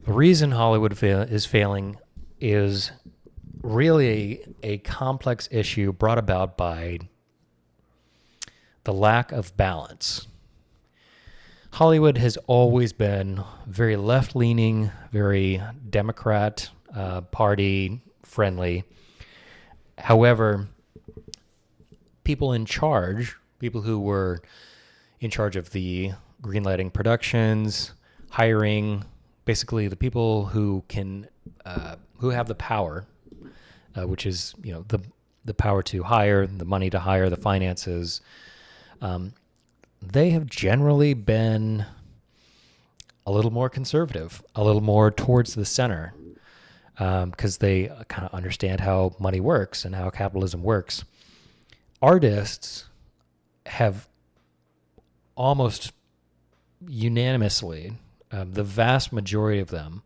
The reason Hollywood is failing is really a complex issue brought about by the lack of balance. Hollywood has always been very left leaning, very Democrat Party friendly. However, people in charge, people who were in charge of the greenlighting productions, hiring, basically the people who have the power, which is the power to hire, the money to hire, the finances. They have generally been a little more conservative, a little more towards the center, because they kind of understand how money works and how capitalism works. Artists have almost unanimously, the vast majority of them,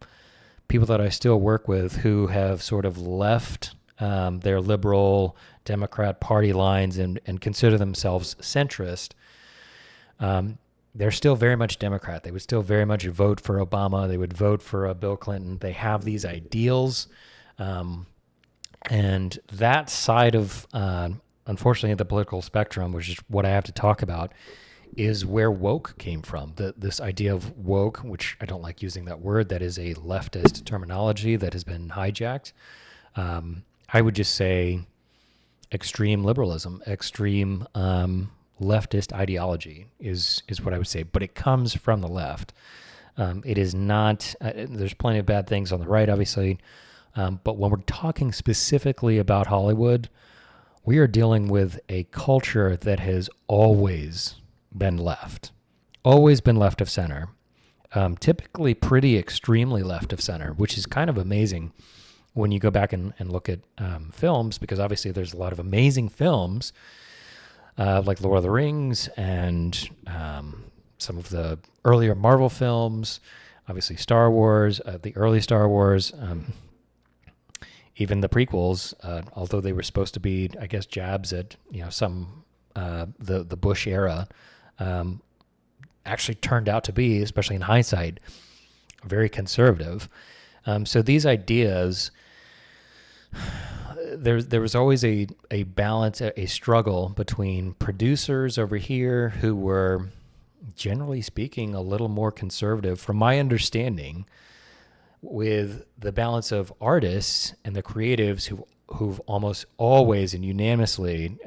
people that I still work with who have sort of left their liberal Democrat Party lines and consider themselves centrist, they're still very much Democrat. They would still very much vote for Obama. They would vote for Bill Clinton. They have these ideals. And that side of, unfortunately, the political spectrum, which is what I have to talk about, is where woke came from. This idea of woke, which I don't like using that word, that is a leftist terminology that has been hijacked. I would just say extreme liberalism, extreme leftist ideology is what I would say, but it comes from the left. It is not, there's plenty of bad things on the right, obviously, but when we're talking specifically about Hollywood, we are dealing with a culture that has always been left of center, typically pretty extremely left of center, which is kind of amazing when you go back and look at films, because obviously there's a lot of amazing films like Lord of the Rings and some of the earlier Marvel films, obviously Star Wars, the early Star Wars, even the prequels, although they were supposed to be, I guess, jabs at some the Bush era, actually turned out to be, especially in hindsight, very conservative. So these ideas, there was always a balance, a struggle between producers over here who were, generally speaking, a little more conservative, from my understanding, with the balance of artists and the creatives who've almost always and unanimously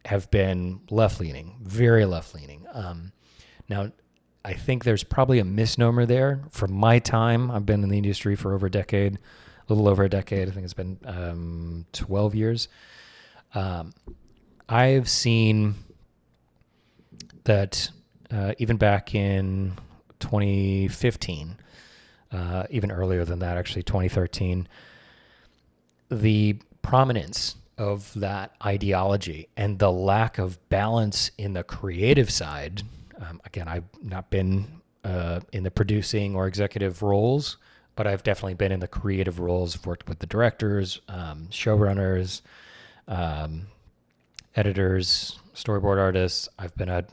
have been left-leaning, very left-leaning. Now, I think there's probably a misnomer there. From my time, I've been in the industry for over a decade, a little over a decade. I think it's been 12 years. I've seen that even back in 2015, even earlier than that, actually 2013, the prominence of that ideology and the lack of balance in the creative side. Again, I've not been in the producing or executive roles, but I've definitely been in the creative roles. I've worked with the directors, showrunners, editors, storyboard artists. I've been a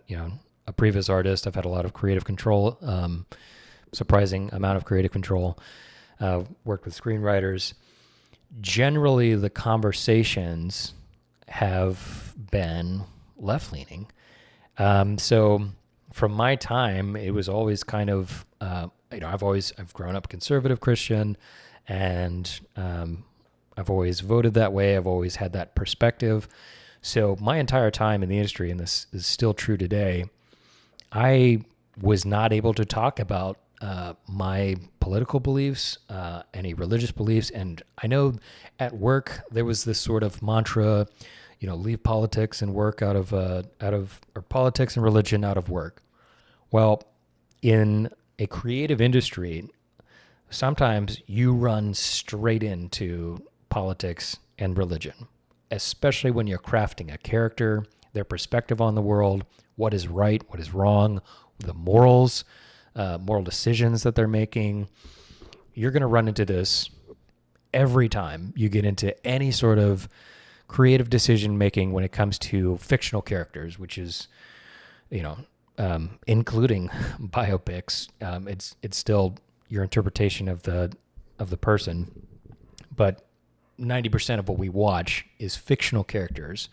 previous artist. I've had a lot of creative control, surprising amount of creative control. Worked with screenwriters. Generally, the conversations have been left-leaning. So from my time, it was always kind of, I've grown up conservative Christian, and I've always voted that way. I've always had that perspective. So my entire time in the industry, and this is still true today, I was not able to talk about my political beliefs, any religious beliefs. And I know at work there was this sort of mantra, leave politics and work out of or politics and religion out of work. Well, in a creative industry, sometimes you run straight into politics and religion, especially when you're crafting a character, their perspective on the world, what is right, what is wrong, the morals, moral decisions that they're making. You're going to run into this every time you get into any sort of creative decision making when it comes to fictional characters, which is, including biopics. It's still your interpretation of the person, but 90% of what we watch is fictional characters.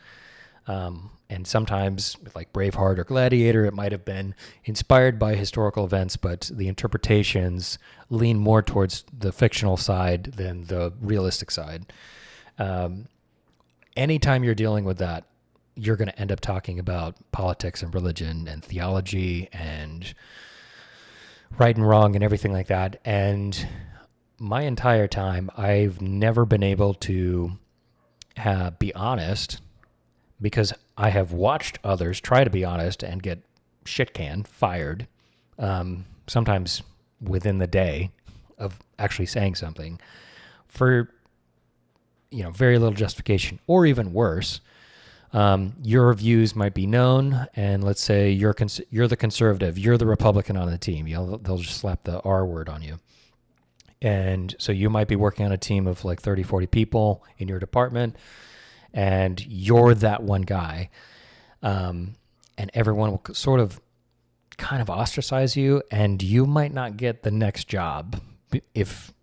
And sometimes with like Braveheart or Gladiator, it might have been inspired by historical events, but the interpretations lean more towards the fictional side than the realistic side. Anytime you're dealing with that, you're going to end up talking about politics and religion and theology and right and wrong and everything like that. And my entire time, I've never been able to be honest, because I have watched others try to be honest and get shit canned, fired, sometimes within the day of actually saying something for, very little justification, or even worse. Your views might be known, and let's say you're the conservative, you're the Republican on the team. They'll just slap the R word on you. And so you might be working on a team of like 30, 40 people in your department, and you're that one guy. And everyone will sort of kind of ostracize you, and you might not get the next job if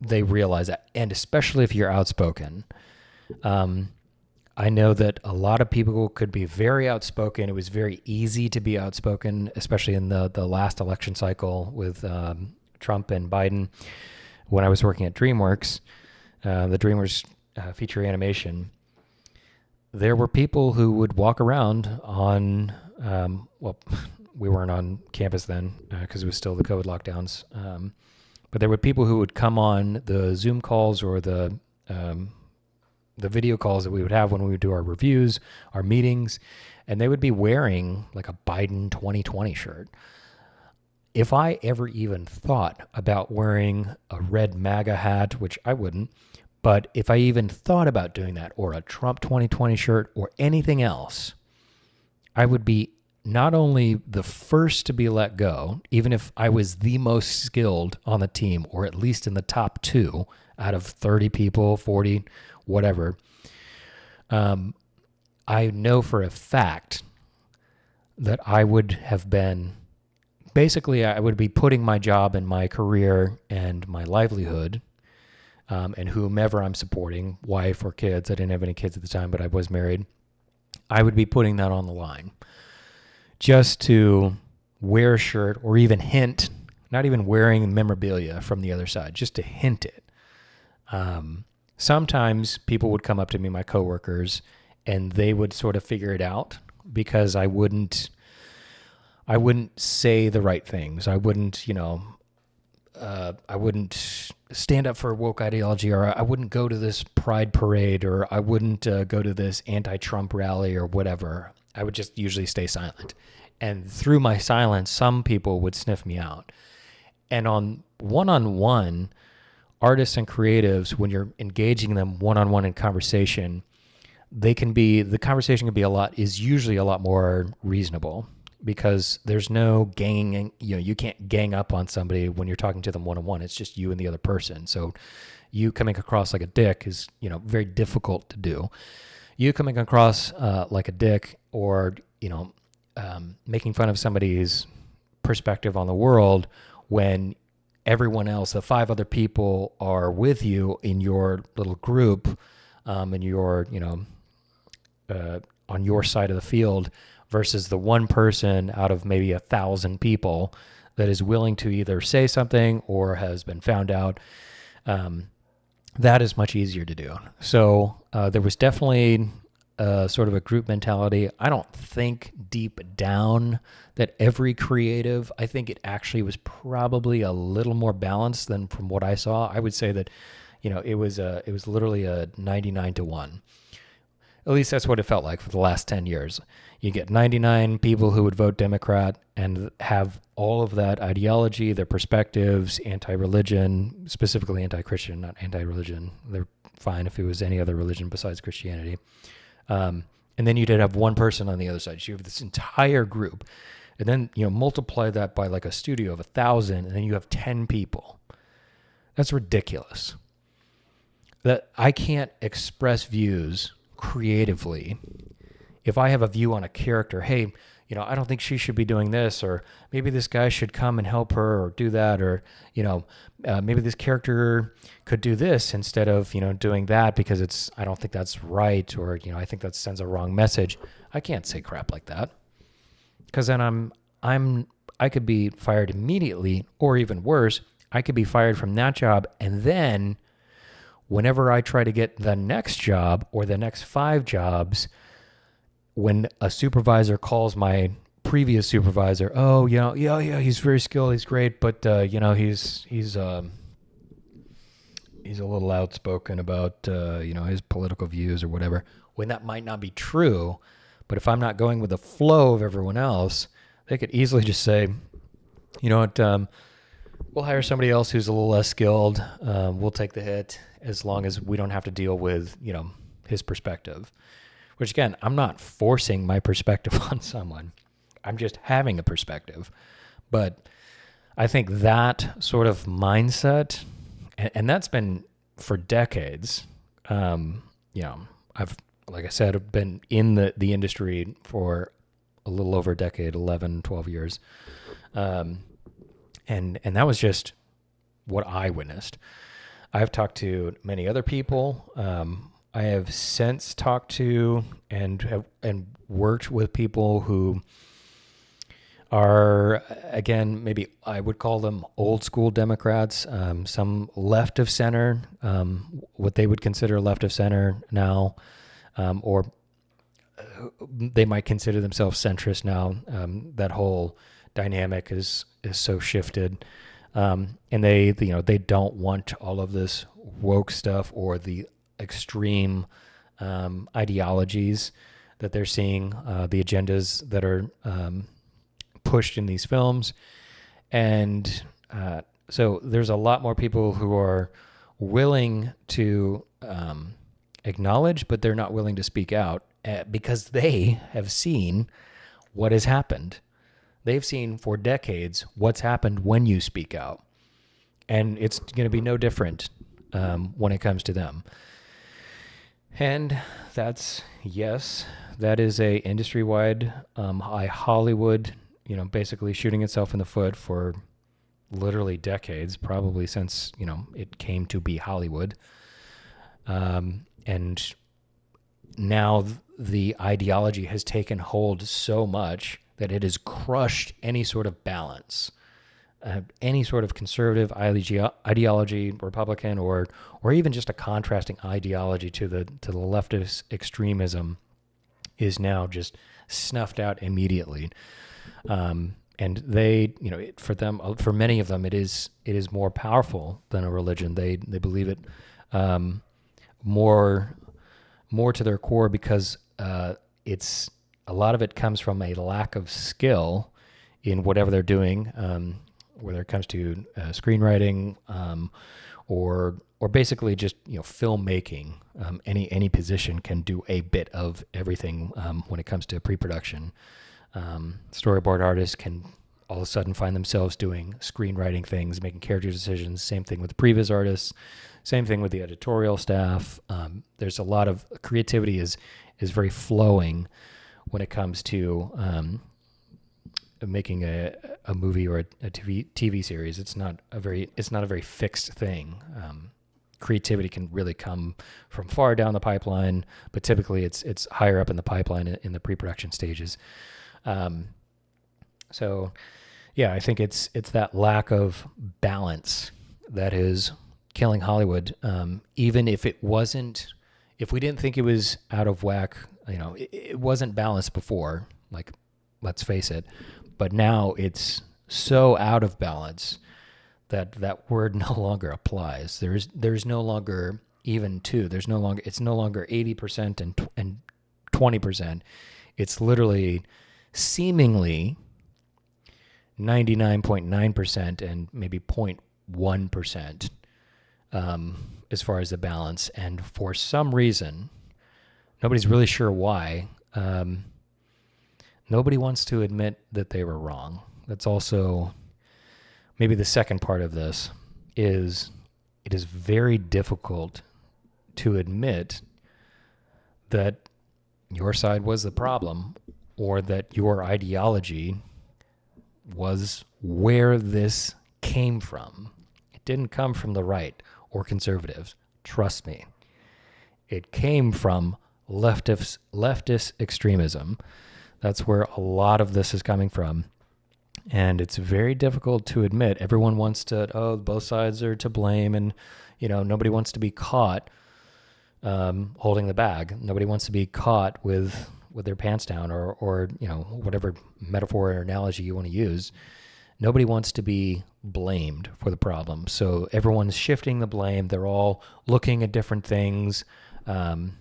they realize that. And especially if you're outspoken. I know that a lot of people could be very outspoken. It was very easy to be outspoken, especially in the last election cycle with Trump and Biden. When I was working at DreamWorks, the DreamWorks feature animation, there were people who would walk around on, we weren't on campus then because it was still the COVID lockdowns. But there were people who would come on the Zoom calls or the video calls that we would have when we would do our reviews, our meetings, and they would be wearing like a Biden 2020 shirt. If I ever even thought about wearing a red MAGA hat, which I wouldn't, but if I even thought about doing that, or a Trump 2020 shirt or anything else, I would be not only the first to be let go, even if I was the most skilled on the team, or at least in the top 2 out of 30 people, 40, whatever. I know for a fact that I would have been, basically I would be putting my job and my career and my livelihood, and whomever I'm supporting, wife or kids. I didn't have any kids at the time, but I was married. I would be putting that on the line just to wear a shirt, or even hint, not even wearing memorabilia from the other side, just to hint it. Sometimes people would come up to me, my coworkers, and they would sort of figure it out because I wouldn't say the right things. I wouldn't, I wouldn't stand up for woke ideology, or I wouldn't go to this pride parade, or I wouldn't go to this anti-Trump rally or whatever. I would just usually stay silent. And through my silence, some people would sniff me out. And on one-on-one, artists and creatives, when you're engaging them one-on-one in conversation, the conversation is usually a lot more reasonable, because there's no ganging, you can't gang up on somebody when you're talking to them one-on-one. It's just you and the other person. So you coming across like a dick is, very difficult to do. You coming across like a dick, or, making fun of somebody's perspective on the world when everyone else, the 5 other people, are with you in your little group, and you're, on your side of the field, versus the one person out of maybe 1,000 people that is willing to either say something or has been found out. That is much easier to do. So there was definitely sort of a group mentality. I don't think deep down that every creative, I think it actually was probably a little more balanced than from what I saw. I would say that, it was literally a 99-1. At least that's what it felt like for the last 10 years. You get 99 people who would vote Democrat and have all of that ideology, their perspectives, anti-religion, specifically anti-Christian, not anti-religion. They're fine if it was any other religion besides Christianity. And then you'd have one person on the other side. So you have this entire group. And then, multiply that by like a studio of 1,000, and then you have 10 people. That's ridiculous. That I can't express views creatively if I have a view on a character. Hey, I don't think she should be doing this, or maybe this guy should come and help her or do that, or, maybe this character could do this instead of, doing that because I don't think that's right, or, I think that sends a wrong message. I can't say crap like that, because then I could be fired immediately, or even worse, I could be fired from that job, and then whenever I try to get the next job or the next 5 jobs, when a supervisor calls my previous supervisor, oh, yeah, he's very skilled, he's great, but he's a little outspoken about his political views or whatever. When that might not be true, but if I'm not going with the flow of everyone else, they could easily just say, you know what, we'll hire somebody else who's a little less skilled. We'll take the hit as long as we don't have to deal with his perspective. Which, again, I'm not forcing my perspective on someone. I'm just having a perspective. But I think that sort of mindset, and that's been for decades. I've, like I said, I've been in the industry for a little over a decade, 11, 12 years. And that was just what I witnessed. I've talked to many other people. I have since talked to and worked with people who are, again, maybe I would call them old school Democrats, some left of center, what they would consider left of center now, or they might consider themselves centrist now. That whole dynamic is so shifted. And they don't want all of this woke stuff or the extreme ideologies that they're seeing, the agendas that are pushed in these films. And so there's a lot more people who are willing to acknowledge, but they're not willing to speak out because they have seen what has happened. They've seen for decades what's happened when you speak out. And it's going to be no different when it comes to them. And that is a industry-wide, Hollywood, basically shooting itself in the foot for literally decades, probably since, it came to be Hollywood. And now the ideology has taken hold so much that it has crushed any sort of balance, any sort of conservative ideology, Republican, or even just a contrasting ideology to the leftist extremism is now just snuffed out immediately. And they, for many of them, it is more powerful than a religion. They believe it more to their core because it's a lot of it comes from a lack of skill in whatever they're doing, whether it comes to screenwriting or basically just filmmaking. Any position can do a bit of everything when it comes to pre-production. Storyboard artists can all of a sudden find themselves doing screenwriting things, making character decisions. Same thing with the previs artists. Same thing with the editorial staff. There's a lot of creativity is very flowing when it comes to making a movie or a TV series. It's not a very fixed thing. Creativity can really come from far down the pipeline, but typically it's higher up in the pipeline in the pre-production stages. So yeah, I think it's that lack of balance that is killing Hollywood. Even if we didn't think it was out of whack, it wasn't balanced before, like, let's face it, but now it's so out of balance that word no longer applies. There's no longer even two. It's no longer 80% and 20%. It's literally seemingly 99.9% and maybe 0.1% as far as the balance. And for some reason, nobody's really sure why, nobody wants to admit that they were wrong. That's also maybe the second part of this is it is very difficult to admit that your side was the problem or that your ideology was where this came from. It didn't come from the right or conservatives. Trust me. It came from leftist extremism. That's where a lot of this is coming from. And it's very difficult to admit. Everyone wants to, both sides are to blame, and, nobody wants to be caught holding the bag. Nobody wants to be caught with their pants down, or whatever metaphor or analogy you want to use. Nobody wants to be blamed for the problem. So everyone's shifting the blame. They're all looking at different things. And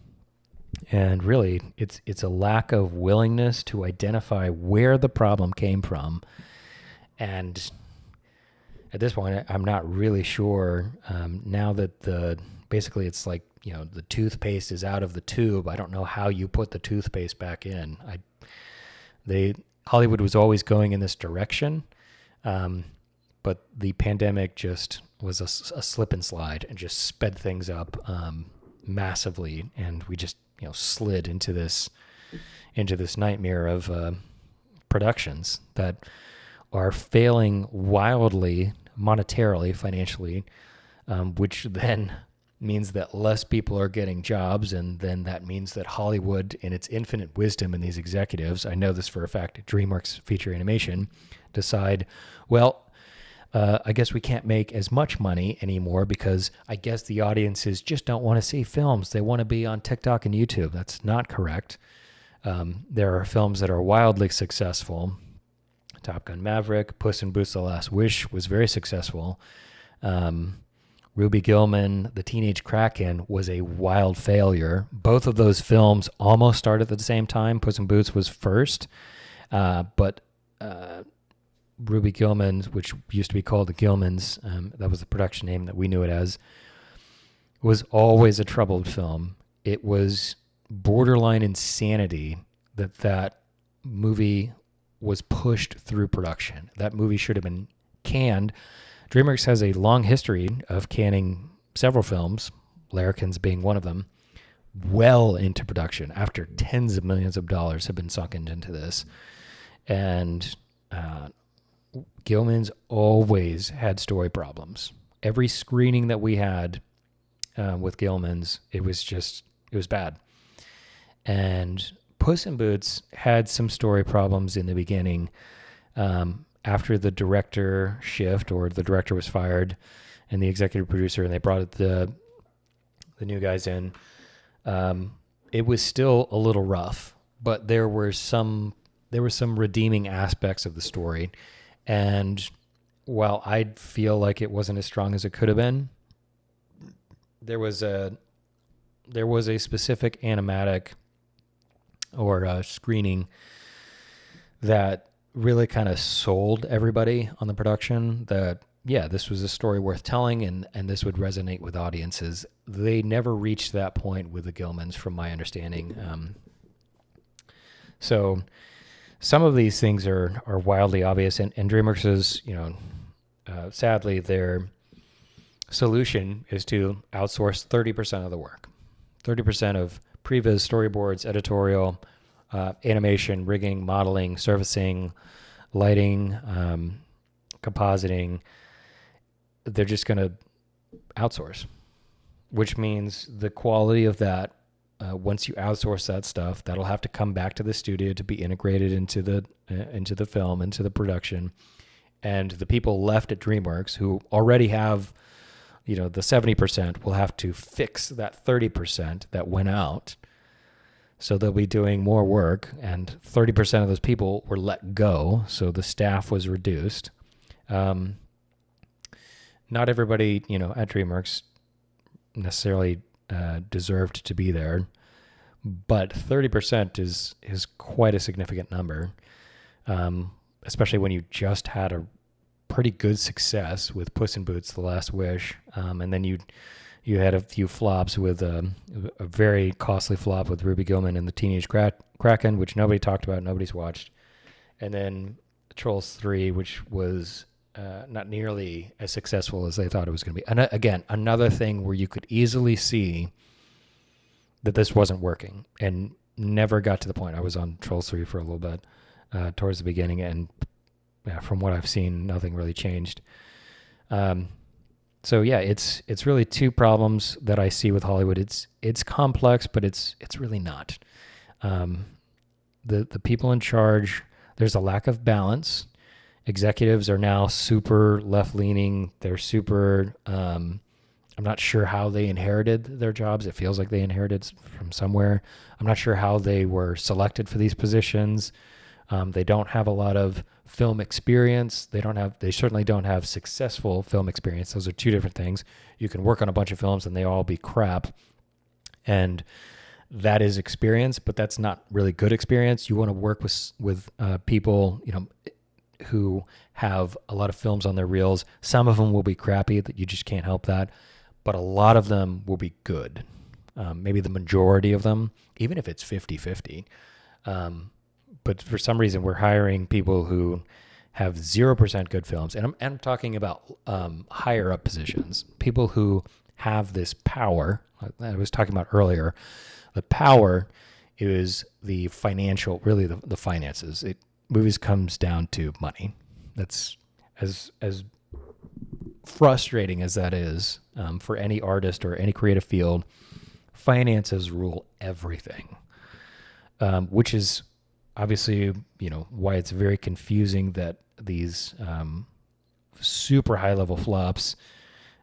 really, it's a lack of willingness to identify where the problem came from. And at this point, I'm not really sure. Now that basically it's like, the toothpaste is out of the tube. I don't know how you put the toothpaste back in. Hollywood was always going in this direction, but the pandemic just was a slip and slide and just sped things up massively, and we just slid into this nightmare of productions that are failing wildly monetarily, financially, which then means that less people are getting jobs, and then that means that Hollywood, in its infinite wisdom, and these executives, I know this for a fact, DreamWorks Feature Animation, decide, well, I guess we can't make as much money anymore because I guess the audiences just don't want to see films. They want to be on TikTok and YouTube. That's not correct. There are films that are wildly successful. Top Gun Maverick, Puss in Boots: The Last Wish was very successful. Ruby Gillman, The Teenage Kraken was a wild failure. Both of those films almost started at the same time. Puss in Boots was first, but Ruby Gillman, which used to be called the Gillmans, that was the production name that we knew it as, was always a troubled film. It was borderline insanity that movie was pushed through production. That movie should have been canned. DreamWorks has a long history of canning several films, Larrikins being one of them, well into production after tens of millions of dollars have been sunk into this. And Gilman's always had story problems. Every screening that we had with Gilman's, it was bad. And Puss in Boots had some story problems in the beginning. After the director shift, or the director was fired, and the executive producer, and they brought the new guys in, it was still a little rough, but there were some redeeming aspects of the story. And while I feel like it wasn't as strong as it could have been, there was a specific animatic or screening that really kind of sold everybody on the production that, yeah, this was a story worth telling, and this would resonate with audiences. They never reached that point with the Gilmans, from my understanding. So some of these things are wildly obvious, and DreamWorks is, sadly, their solution is to outsource 30% of the work. 30% of previs, storyboards, editorial, animation, rigging, modeling, surfacing, lighting, compositing. They're just going to outsource, which means the quality of that, once you outsource that stuff, that'll have to come back to the studio to be integrated into the film, into the production. And the people left at DreamWorks who already have, the 70%, will have to fix that 30% that went out. So they'll be doing more work, and 30% of those people were let go, so the staff was reduced. Not everybody, at DreamWorks necessarily deserved to be there, but 30% is quite a significant number, especially when you just had a pretty good success with Puss in Boots: The Last Wish, and then you had a few flops with a very costly flop with Ruby Gillman and the Teenage Kraken, which nobody talked about, nobody's watched. And then Trolls 3, which was not nearly as successful as they thought it was going to be. And again, another thing where you could easily see that this wasn't working. And never got to the point. I was on Trolls 3 for a little bit towards the beginning, and from what I've seen, nothing really changed. So yeah, it's really two problems that I see with Hollywood. It's complex, but it's really not. The people in charge, there's a lack of balance. Executives are now super left leaning. They're super. I'm not sure how they inherited their jobs. It feels like they inherited from somewhere. I'm not sure how they were selected for these positions. They don't have a lot of film experience. They certainly don't have successful film experience. Those are two different things. You can work on a bunch of films and they all be crap. And that is experience, but that's not really good experience. You want to work with people, who have a lot of films on their reels. Some of them will be crappy, that you just can't help that. But a lot of them will be good. Maybe the majority of them, even if it's 50-50. But for some reason, we're hiring people who have 0% good films. And I'm talking about higher up positions, people who have this power. I was talking about earlier. The power is the financial, really the finances. Movies comes down to money. That's as frustrating as that is for any artist or any creative field. Finances rule everything, which is obviously why it's very confusing that these super high level flops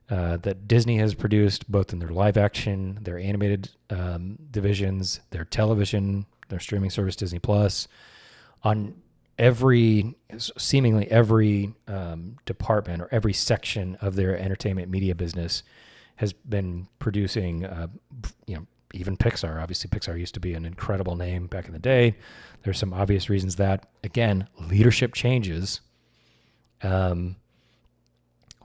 that Disney has produced, both in their live action, their animated divisions, their television, their streaming service Disney Plus, on seemingly every department or every section of their entertainment media business has been producing, even Pixar. Obviously, Pixar used to be an incredible name back in the day. There's some obvious reasons that, again, leadership changes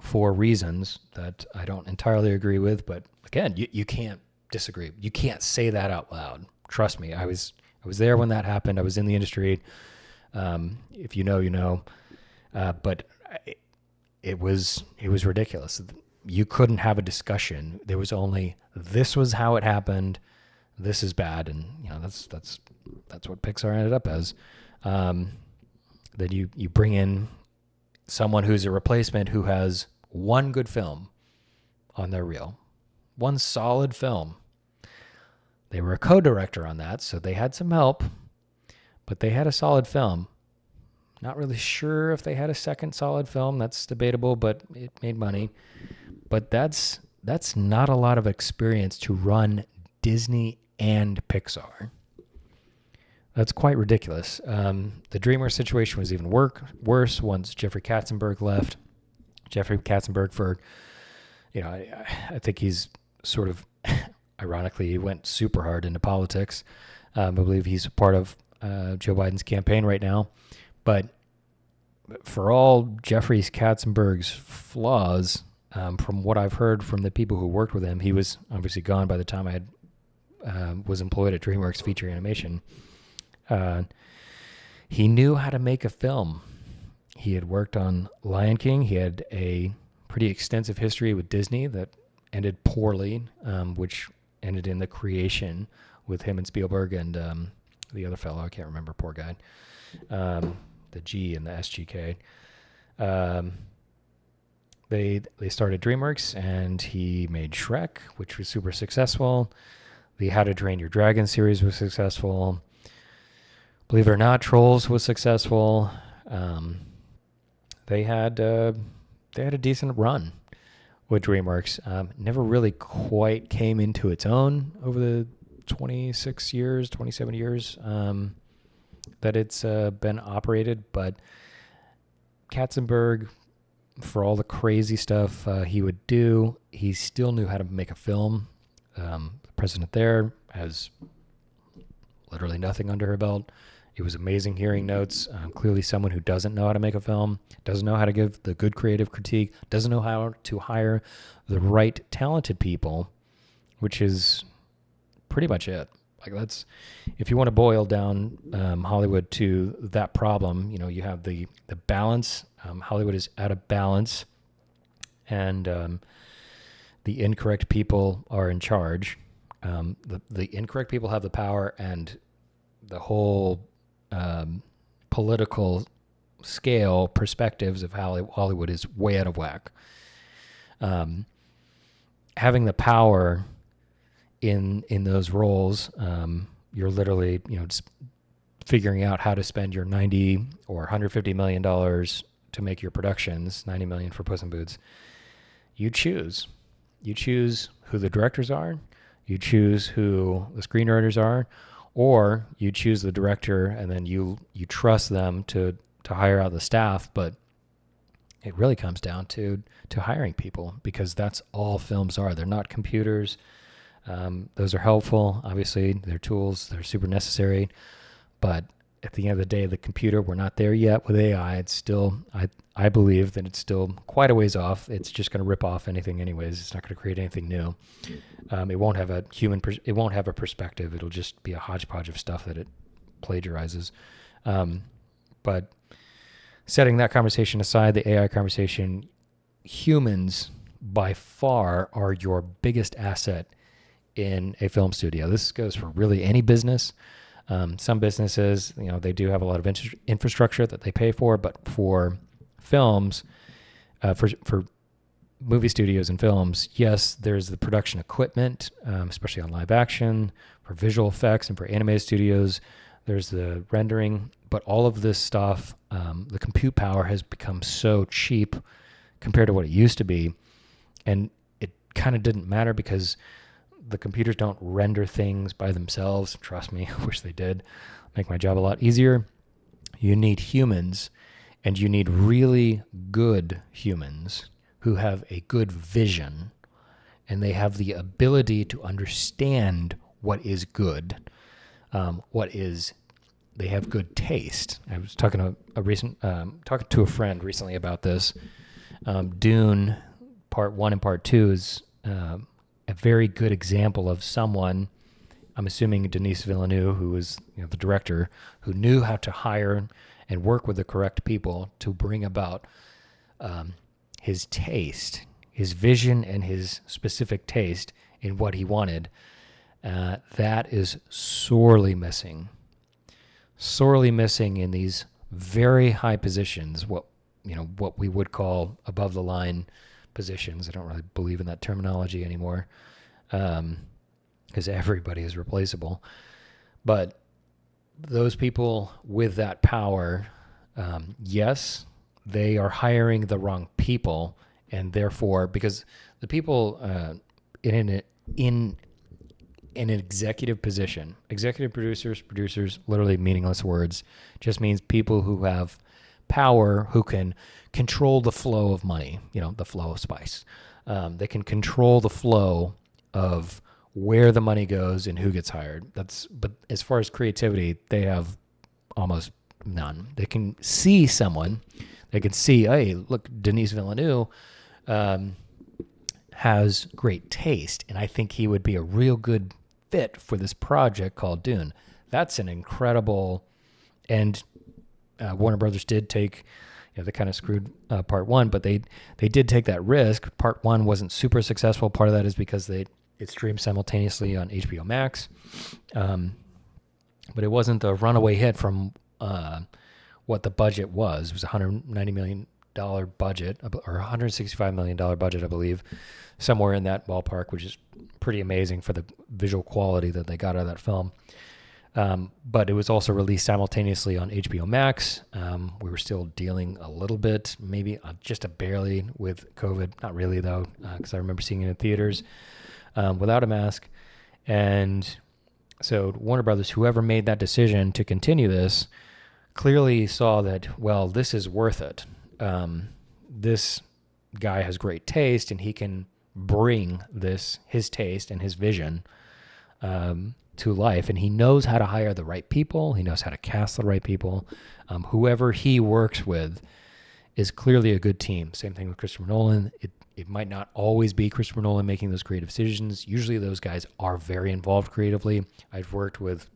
for reasons that I don't entirely agree with. But again, you can't disagree. You can't say that out loud. Trust me. I was there when that happened. I was in the industry. If you know, you know. But it was ridiculous. You couldn't have a discussion. There was only, this was how it happened. This is bad, and that's what Pixar ended up as. That you bring in someone who's a replacement who has one good film on their reel, one solid film. They were a co-director on that, so they had some help, but they had a solid film. Not really sure if they had a second solid film. That's debatable, but it made money. But that's not a lot of experience to run Disney and Pixar. That's quite ridiculous. The DreamWorks situation was even worse once Jeffrey Katzenberg left. Jeffrey Katzenberg, I think he's sort of, ironically, he went super hard into politics. I believe he's a part of Joe Biden's campaign right now. But for all Jeffrey Katzenberg's flaws, from what I've heard from the people who worked with him, he was obviously gone by the time I was employed at DreamWorks Feature Animation. He knew how to make a film. He had worked on Lion King. He had a pretty extensive history with Disney that ended poorly, which ended in the creation with him and Spielberg and the other fellow. I can't remember, poor guy. The G and the SGK. They started DreamWorks, and he made Shrek, which was super successful. The How to Train Your Dragon series was successful. Believe it or not, Trolls was successful. They had a decent run with DreamWorks. Never really quite came into its own over the 27 years that it's been operated. But Katzenberg, for all the crazy stuff he would do, he still knew how to make a film. The president there has literally nothing under her belt. It was amazing hearing notes. Clearly someone who doesn't know how to make a film, doesn't know how to give the good creative critique, doesn't know how to hire the right talented people, which is pretty much it. Like, that's, if you want to boil down Hollywood to that problem, you have the balance. Hollywood is out of balance, and the incorrect people are in charge. The incorrect people have the power, and the whole political scale perspectives of Hollywood is way out of whack. Having the power in those roles, you're literally, just figuring out how to spend your $90 or $150 million to make your productions, $90 million for Puss in Boots. You choose who the directors are, you choose who the screenwriters are, or you choose the director and then you trust them to hire out the staff. But it really comes down to hiring people, because that's all films are. They're not computers. Those are helpful. Obviously, they're tools. They're super necessary. But at the end of the day, the computer, we're not there yet with AI. It's still, I believe that it's still quite a ways off. It's just going to rip off anything anyways. It's not going to create anything new. It won't have it won't have a perspective. It'll just be a hodgepodge of stuff that it plagiarizes. But setting that conversation aside, the AI conversation, humans by far are your biggest asset in a film studio. This goes for really any business. Some businesses, they do have a lot of infrastructure that they pay for, but for films, for movie studios and films, yes, there's the production equipment, especially on live action, for visual effects, and for animated studios, there's the rendering. But all of this stuff, the compute power has become so cheap compared to what it used to be, and it kind of didn't matter because the computers don't render things by themselves. Trust me, I wish they did. Make my job a lot easier. You need humans, and you need really good humans who have a good vision, and they have the ability to understand what is good, they have good taste. I was talking to a friend recently about this. Dune Part 1 and Part 2 is a very good example of someone, I'm assuming Denis Villeneuve, who was the director, who knew how to hire and work with the correct people to bring about his taste, his vision, and his specific taste in what he wanted. That is sorely missing in these very high positions, what we would call above the line positions. I don't really believe in that terminology anymore, because everybody is replaceable. But those people with that power, yes, they are hiring the wrong people, and therefore, because the people in an executive position, executive producers, literally meaningless words, just means people who have power, who can control the flow of money, the flow of spice. They can control the flow of where the money goes and who gets hired. But as far as creativity, they have almost none. They can see someone, they can see, hey, look, Denis Villeneuve has great taste, and I think he would be a real good fit for this project called Dune. That's an incredible, and Warner Brothers did take, they kind of screwed Part 1, but they did take that risk. Part 1 wasn't super successful. Part of that is because it streamed simultaneously on HBO Max, but it wasn't the runaway hit from what the budget was. It was a $190 million budget, or $165 million budget, I believe, somewhere in that ballpark, which is pretty amazing for the visual quality that they got out of that film. But it was also released simultaneously on HBO Max. We were still dealing a little bit, maybe just a barely, with COVID. Not really, though, because I remember seeing it in theaters without a mask. And so Warner Brothers, whoever made that decision to continue this, clearly saw that, well, this is worth it. This guy has great taste, and he can bring his taste and his vision to life, and he knows how to hire the right people. He knows how to cast the right people. Whoever he works with is clearly a good team. Same thing with Christopher Nolan. It might not always be Christopher Nolan making those creative decisions. Usually those guys are very involved creatively. I've worked with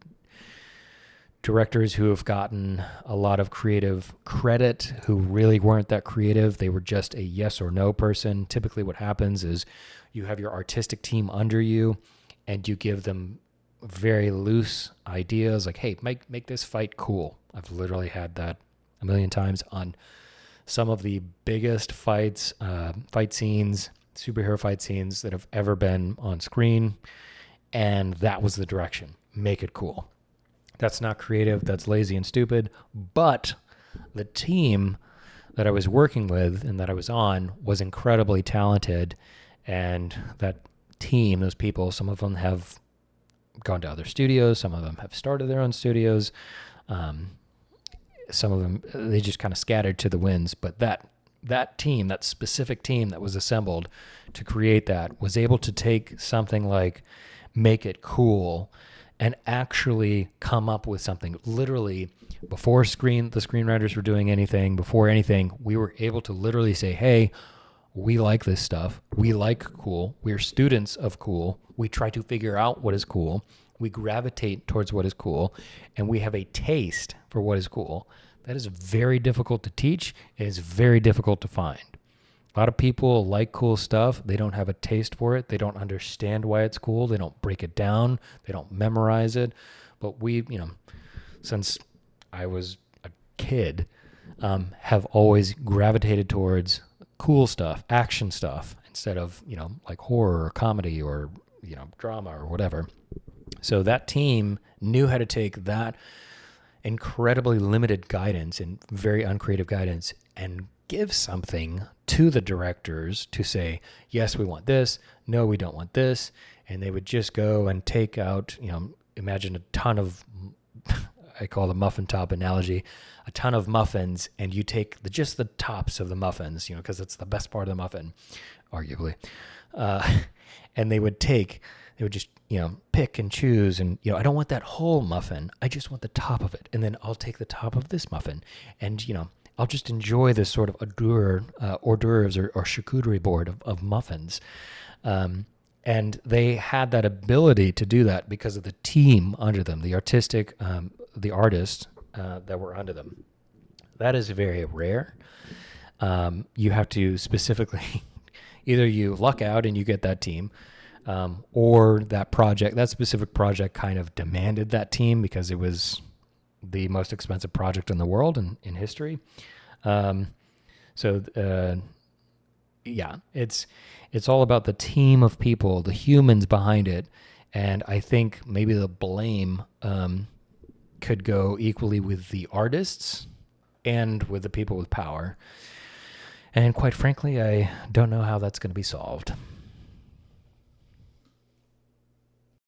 directors who have gotten a lot of creative credit who really weren't that creative. They were just a yes or no person. Typically what happens is you have your artistic team under you, and you give them very loose ideas like, hey, make this fight cool. I've literally had that a million times on some of the biggest fights, fight scenes, superhero fight scenes that have ever been on screen. And that was the direction. Make it cool. That's not creative. That's lazy and stupid. But the team that I was working with and that I was on was incredibly talented. And that team, those people, some of them have gone to other studios. Some of them have started their own studios. Some of them, they just kind of scattered to the winds. But that team, that specific team that was assembled to create that, was able to take something like Make It Cool and actually come up with something. Literally, before the screenwriters were doing anything, before anything, we were able to literally say, hey, we like this stuff. We like cool. We're students of cool. We try to figure out what is cool. We gravitate towards what is cool, and we have a taste for what is cool. That is very difficult to teach. It is very difficult to find. A lot of people like cool stuff. They don't have a taste for it. They don't understand why it's cool. They don't break it down. They don't memorize it. But we, since I was a kid, have always gravitated towards cool stuff, action stuff, instead of, like horror or comedy or, drama or whatever. So that team knew how to take that incredibly limited guidance and very uncreative guidance and give something to the directors to say, yes, we want this. No, we don't want this. And they would just go and take out, imagine a ton of, I call the muffin top analogy, a ton of muffins, and you take just the tops of the muffins, because it's the best part of the muffin, arguably. And they would just, pick and choose. And, I don't want that whole muffin. I just want the top of it. And then I'll take the top of this muffin. And, I'll just enjoy this sort of hors d'oeuvres or charcuterie board of muffins. And they had that ability to do that because of the team under them, the artists that were under them. That is very rare. You have to specifically, either you luck out and you get that team, or that specific project kind of demanded that team because it was the most expensive project in the world in history. It's all about the team of people, the humans behind it. And I think maybe the blame could go equally with the artists and with the people with power. And quite frankly, I don't know how that's going to be solved.